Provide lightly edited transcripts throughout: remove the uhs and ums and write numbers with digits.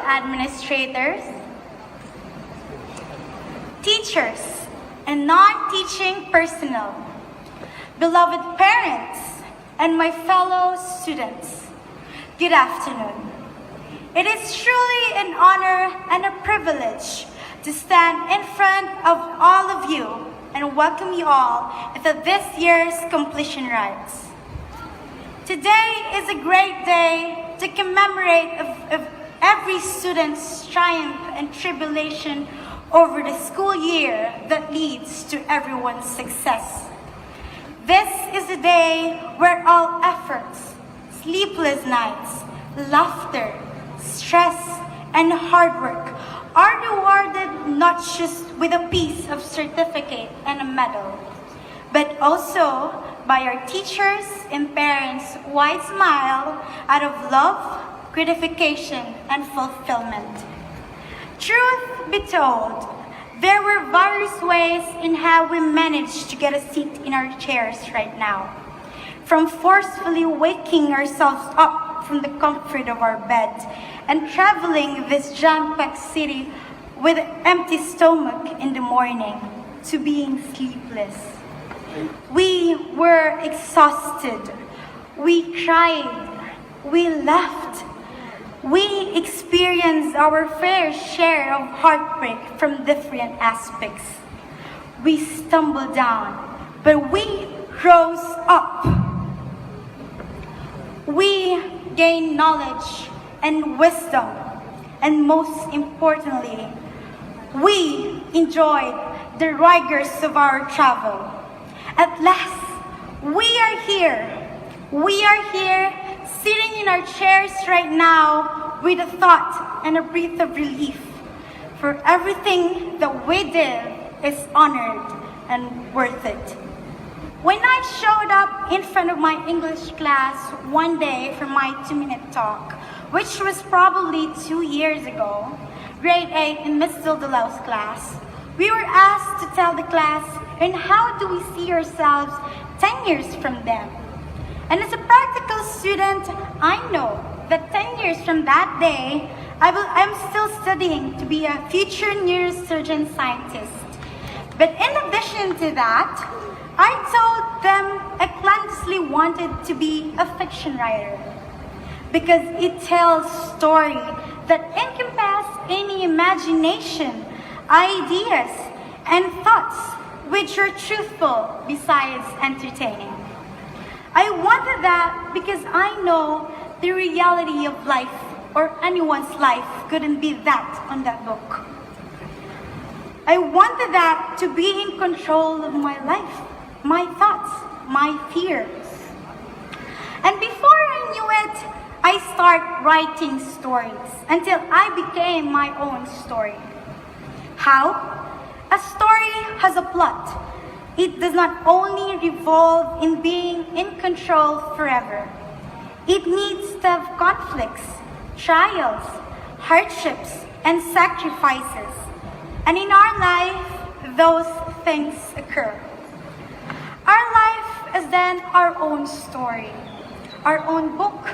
administrators, teachers, and non-teaching personnel, beloved parents, and my fellow students, good afternoon. It is truly an honor and a privilege to stand in front of all of you and welcome you all to this year's completion rites. Today is a great day to commemorate of every student's triumph and tribulation over the school year that leads to everyone's success. This is a day where all efforts, sleepless nights, laughter, stress, and hard work are rewarded not just with a piece of certificate and a medal, but also by our teachers and parents' wide smile out of love, gratification, and fulfillment. Truth be told, there were various ways in how we managed to get a seat in our chairs right now. From forcefully waking ourselves up from the comfort of our bed and traveling this jam-packed city with an empty stomach in the morning to being sleepless. We were exhausted, we cried, we laughed, we experienced our fair share of heartbreak from different aspects. We stumbled down, but we rose up. We gained knowledge and wisdom, and most importantly, we enjoyed the rigors of our travel. At last, we are here. We are here, sitting in our chairs right now with a thought and a breath of relief. For everything that we did is honored and worth it. When I showed up in front of my English class one day for my 2-minute talk, which was probably 2 years ago, grade 8 in Miss Dildalau's class, we were asked to tell the class, and how do we see ourselves 10 years from them? And as a practical student, I know that 10 years from that day, I'm still studying to be a future neurosurgeon scientist. But in addition to that, I told them I clandestinely wanted to be a fiction writer because it tells story that encompass any imagination, ideas, and thoughts which are truthful besides entertaining. I wanted that because I know the reality of life or anyone's life couldn't be that on that book. I wanted that to be in control of my life, my thoughts, my fears. And before I knew it, I started writing stories until I became my own story. How? A story has a plot. It does not only revolve in being in control forever. It needs to have conflicts, trials, hardships, and sacrifices. And in our life, those things occur. Our life is then our own story, our own book.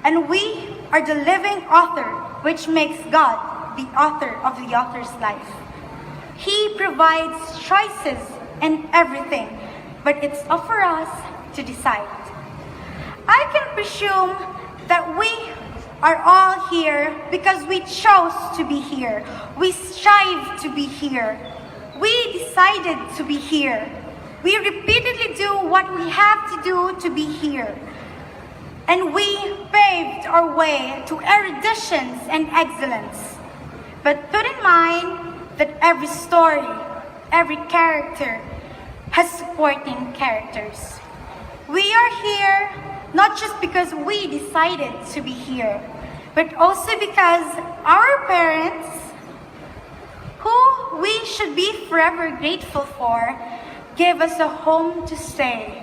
And we are the living author, which makes God the author of the author's life. He provides choices and everything, but it's up for us to decide. I can presume that we are all here because we chose to be here. We strive to be here. We decided to be here. We repeatedly do what we have to do to be here. And we paved our way to erudition and excellence. But put in mind that every story, every character has supporting characters. We are here not just because we decided to be here, but also because our parents, who we should be forever grateful for, gave us a home to stay,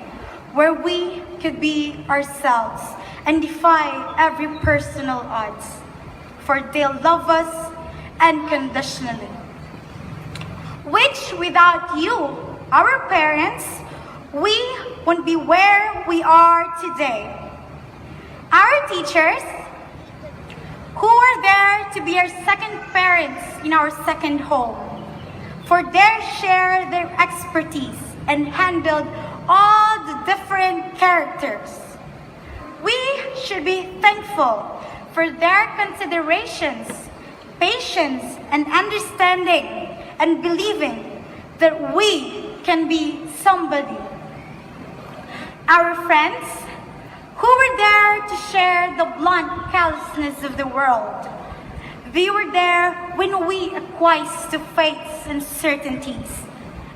where we could be ourselves and defy every personal odds, for they love us unconditionally. Which without you, our parents, we wouldn't be where we are today. Our teachers, who are there to be our second parents in our second home, for their share their expertise and handled all the different characters. We should be thankful for their considerations, patience, and understanding, and believing that we can be somebody. Our friends, who were there to share the blunt callousness of the world. They were there when we acquiesced to fate's uncertainties.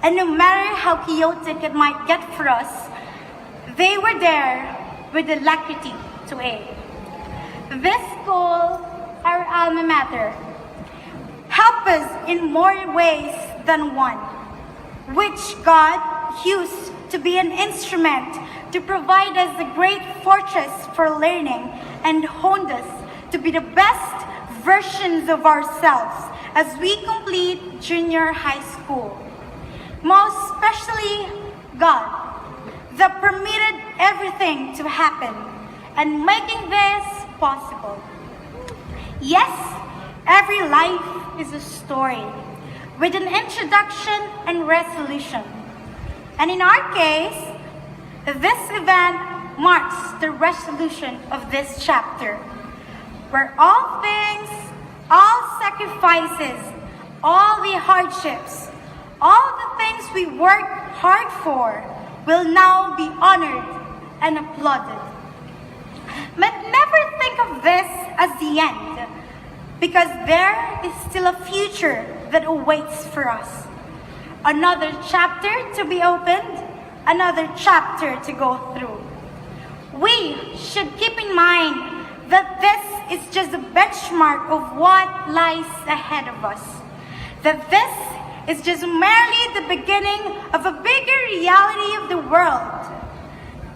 And no matter how chaotic it might get for us, they were there with alacrity to aid. This school, our alma mater, help us in more ways than one, which God used to be an instrument to provide us a great fortress for learning and honed us to be the best versions of ourselves as we complete junior high school. Most especially God, that permitted everything to happen and making this possible. Yes, every life is a story with an introduction and resolution. And in our case, this event marks the resolution of this chapter, where all things, all sacrifices, all the hardships, all the things we worked hard for will now be honored and applauded. But never think of this as the end, because there is still a future that awaits for us. Another chapter to be opened, another chapter to go through. We should keep in mind that this is just a benchmark of what lies ahead of us. That this is just merely the beginning of a bigger reality of the world.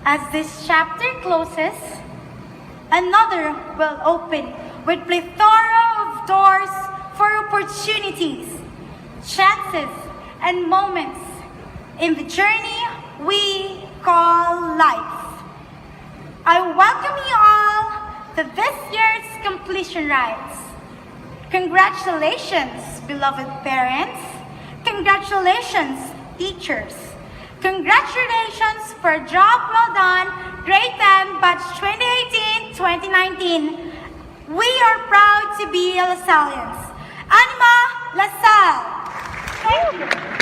As this chapter closes, another will open with plethora of doors for opportunities, chances, and moments in the journey we call life. I welcome you all to this year's completion rites. Congratulations, beloved parents. Congratulations, teachers. Congratulations for a job well done, grade 10, batch 2018-2019. We are proud to be LaSallians. Anima LaSalle. Thank you.